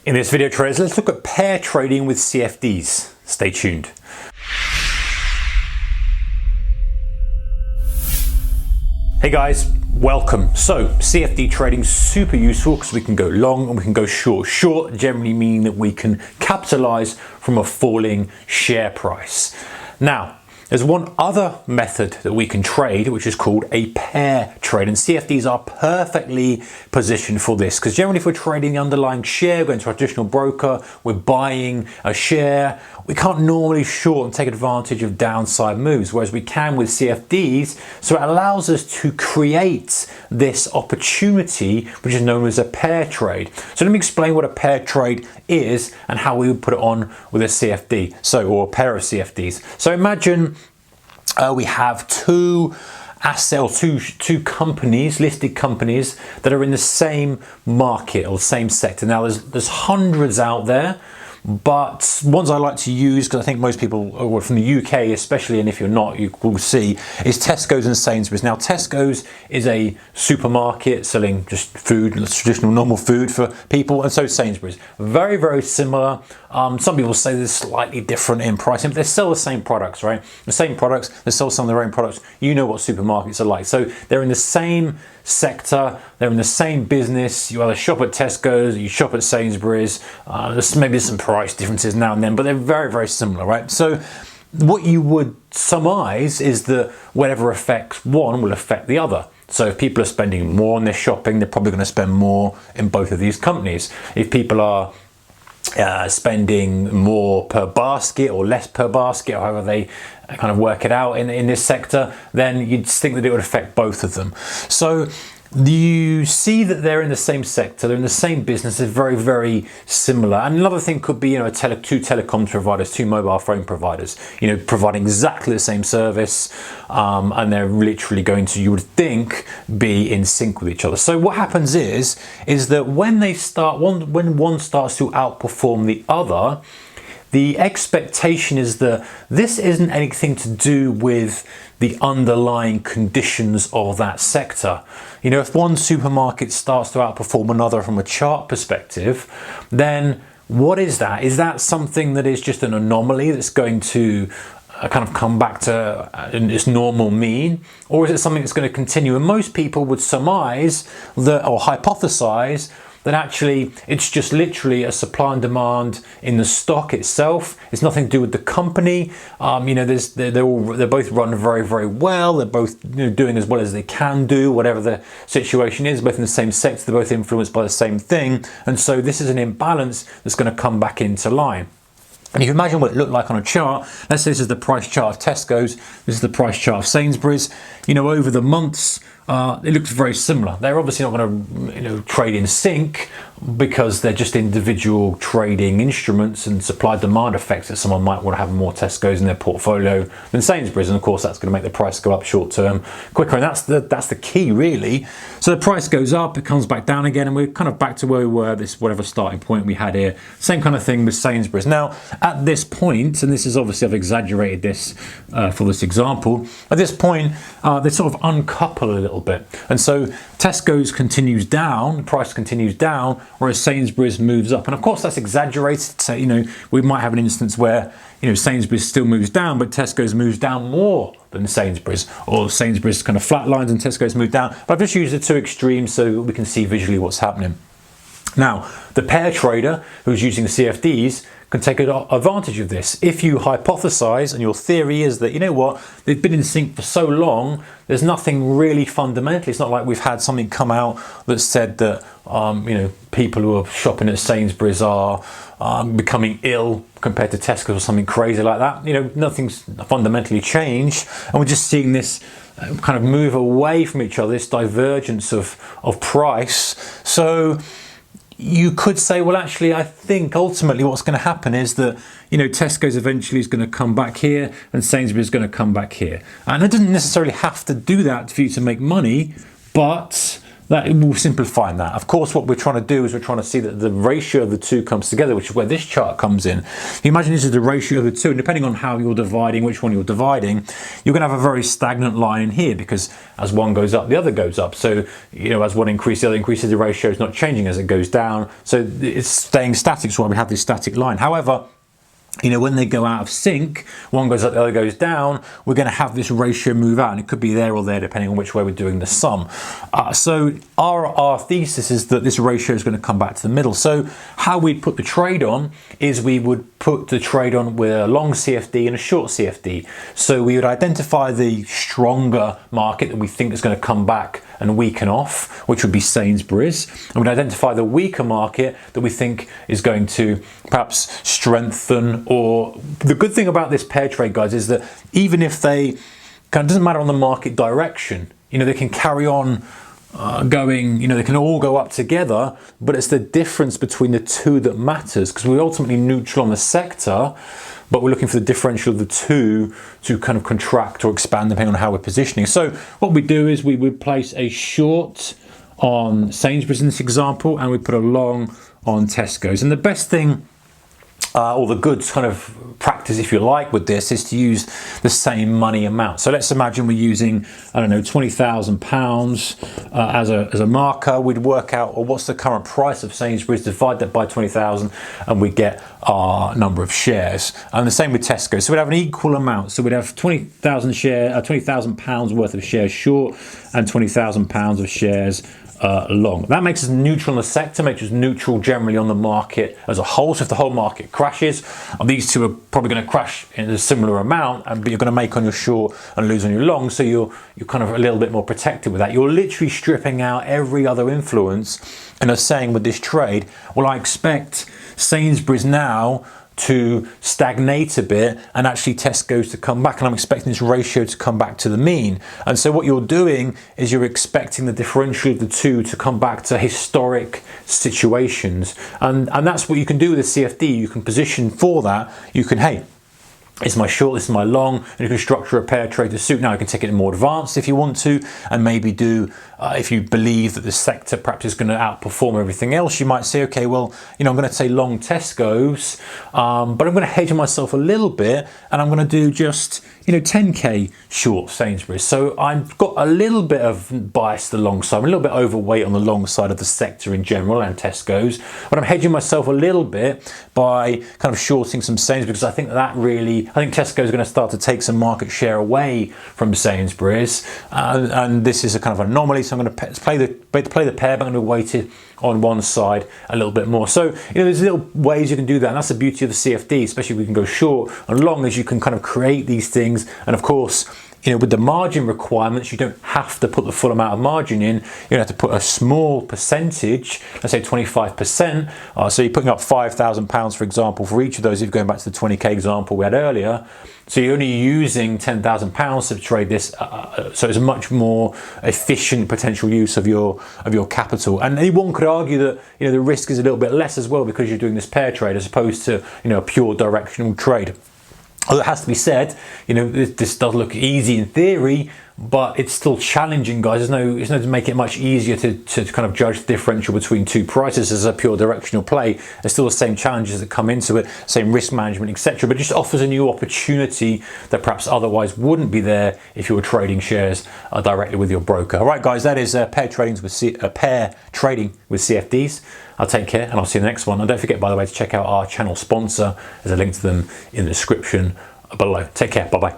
In this video, traders, let's look at pair trading with CFDs. Stay tuned. Hey guys, welcome. So CFD trading is super useful because we can go long and we can go short. Short generally meaning that we can capitalize from a falling share price. Now, there's one other method that we can trade, which is called a pair trade. And CFDs are perfectly positioned for this because generally if we're trading the underlying share, going to a traditional broker, we're buying a share, we can't normally short and take advantage of downside moves, whereas we can with CFDs. So it allows us to create this opportunity, which is known as a pair trade. So let me explain what a pair trade is and how we would put it on with a CFD, or a pair of CFDs. So imagine we have two companies, listed companies that are in the same market or the same sector. Now there's hundreds out there, but ones I like to use, because I think most people from the UK especially, and if you're not, you will see, is Tesco's and Sainsbury's. Now Tesco's is a supermarket selling just food, traditional normal food for people, and so is Sainsbury's. Very, very similar. Some people say they're slightly different in pricing, but they're still the same products, right? The same products, they sell some of their own products. You know what supermarkets are like. So they're in the same sector, they're in the same business. You either shop at Tesco's or you shop at Sainsbury's. There's maybe some price differences now and then, but they're very, very similar, right? So what you would surmise is that whatever affects one will affect the other. So if people are spending more on their shopping, they're probably going to spend more in both of these companies. If people are spending more per basket or less per basket, or however they kind of work it out in this sector, then you'd think that it would affect both of them. So you see that they're in the same sector, they're in the same business, they're very, very similar. And another thing could be, two telecom providers, two mobile phone providers, providing exactly the same service, and they're literally going to, you would think, be in sync with each other. So what happens is that when one starts to outperform the other, the expectation is that this isn't anything to do with the underlying conditions of that sector. If one supermarket starts to outperform another from a chart perspective, then what is that? Is that something that is just an anomaly that's going to kind of come back to its normal mean? Or is it something that's going to continue? And most people would surmise that, or hypothesize, that actually it's just literally a supply and demand in the stock itself. It's nothing to do with the company. They're both run very, very well. They're both doing as well as they can do, whatever the situation is. Both in the same sector, they're both influenced by the same thing. And so this is an imbalance that's going to come back into line. And if you imagine what it looked like on a chart, let's say this is the price chart of Tesco's, this is the price chart of Sainsbury's. Over the months, it looks very similar. They're obviously not going to, trade in sync because they're just individual trading instruments, and supply-demand effects that someone might want to have more Tesco's in their portfolio than Sainsbury's, and of course that's going to make the price go up short-term quicker, and that's the key really. So the price goes up, it comes back down again, and we're kind of back to where we were, this whatever starting point we had here. Same kind of thing with Sainsbury's. Now at this point, and this is obviously I've exaggerated this for this example, at this point they sort of uncouple a little bit, and so Tesco's continues down, the price continues down, whereas Sainsbury's moves up. And of course that's exaggerated. So, we might have an instance where, Sainsbury's still moves down, but Tesco's moves down more than Sainsbury's, or Sainsbury's kind of flatlines and Tesco's move down. But I've just used the two extremes so we can see visually what's happening. Now, the pair trader who's using the CFDs can take advantage of this. If you hypothesize and your theory is that, they've been in sync for so long, there's nothing really fundamental. It's not like we've had something come out that said that, people who are shopping at Sainsbury's are becoming ill compared to Tesco or something crazy like that. Nothing's fundamentally changed. And we're just seeing this kind of move away from each other, this divergence of price. So you could say, well, actually, I think ultimately what's going to happen is that, Tesco's eventually is going to come back here and Sainsbury's is going to come back here. And it doesn't necessarily have to do that for you to make money, but that will simplify that. Of course, what we're trying to do is we're trying to see that the ratio of the two comes together, which is where this chart comes in. You imagine this is the ratio of the two, and depending on how you're dividing, which one you're dividing, you're going to have a very stagnant line in here, because as one goes up, the other goes up. So, as one increases, the other increases, the ratio is not changing as it goes down. So it's staying static, so why we have this static line. However, when they go out of sync, one goes up, the other goes down, we're going to have this ratio move out, and it could be there or there depending on which way we're doing the sum. So our thesis is that this ratio is going to come back to the middle. So how we'd put the trade on is we would put the trade on with a long CFD and a short CFD. So we would identify the stronger market that we think is going to come back and weaken off, which would be Sainsbury's, and we'd identify the weaker market that we think is going to perhaps strengthen. Or the good thing about this pair trade, guys, is that even if it doesn't matter on the market direction, they can carry on going, they can all go up together, but it's the difference between the two that matters, because we're ultimately neutral on the sector, but we're looking for the differential of the two to kind of contract or expand depending on how we're positioning. So what we do is we would place a short on Sainsbury's in this example, and we put a long on Tesco's. And the best thing, or the good kind of practice, if you like, with this is to use the same money amount. So let's imagine we're using, I don't know, £20,000 as a marker. We'd work out, or what's the current price of Sainsbury's, divide that by 20,000, and we get our number of shares. And the same with Tesco. So we'd have an equal amount. So we'd have £20,000 worth of shares short and £20,000 of shares long. That makes us neutral on the sector, makes us neutral generally on the market as a whole. So if the whole market crashes, these two are probably going to crash in a similar amount, but you're going to make on your short and lose on your long. So you're kind of a little bit more protected with that. You're literally stripping out every other influence, and are saying with this trade, well, I expect Sainsbury's now to stagnate a bit and actually Tesco's to come back, and I'm expecting this ratio to come back to the mean. And so what you're doing is you're expecting the differential of the two to come back to historic situations, and that's what you can do with a CFD. You can position for that. You can, hey, it's my short, this is my long, and you can structure a pair trade to suit. Now you can take it in more advanced if you want to, and maybe do, if you believe that the sector perhaps is going to outperform everything else, you might say, okay, well, I'm going to say long Tesco's, but I'm going to hedge myself a little bit, and I'm going to do just, 10k short Sainsbury's. So I've got a little bit of bias to the long side. I'm a little bit overweight on the long side of the sector in general and Tesco's, but I'm hedging myself a little bit by kind of shorting some Sainsbury's, because I think Tesco's is going to start to take some market share away from Sainsbury's, and this is a kind of anomaly. So I'm going to play the pair, but I'm going to weight it on one side a little bit more. So there's little ways you can do that, and that's the beauty of the CFD, especially if we can go short and long, as you can kind of create these things. And of course, with the margin requirements, you don't have to put the full amount of margin in. You have to put a small percentage, let's say 25%. So you're putting up £5,000, for example, for each of those, if you're going back to the 20k example we had earlier. So you're only using £10,000 to trade this, so it's a much more efficient potential use of your capital. And one could argue that the risk is a little bit less as well, because you're doing this pair trade as opposed to a pure directional trade. Although it has to be said, this does look easy in theory, but it's still challenging, guys. There's no to make it much easier to kind of judge the differential between two prices as a pure directional play. There's still the same challenges that come into it, same risk management, etc. But it just offers a new opportunity that perhaps otherwise wouldn't be there if you were trading shares directly with your broker. All right, guys, that is pair trading with CFDs. I'll take care, and I'll see you in the next one. And don't forget, by the way, to check out our channel sponsor. There's a link to them in the description below. Take care. Bye-bye.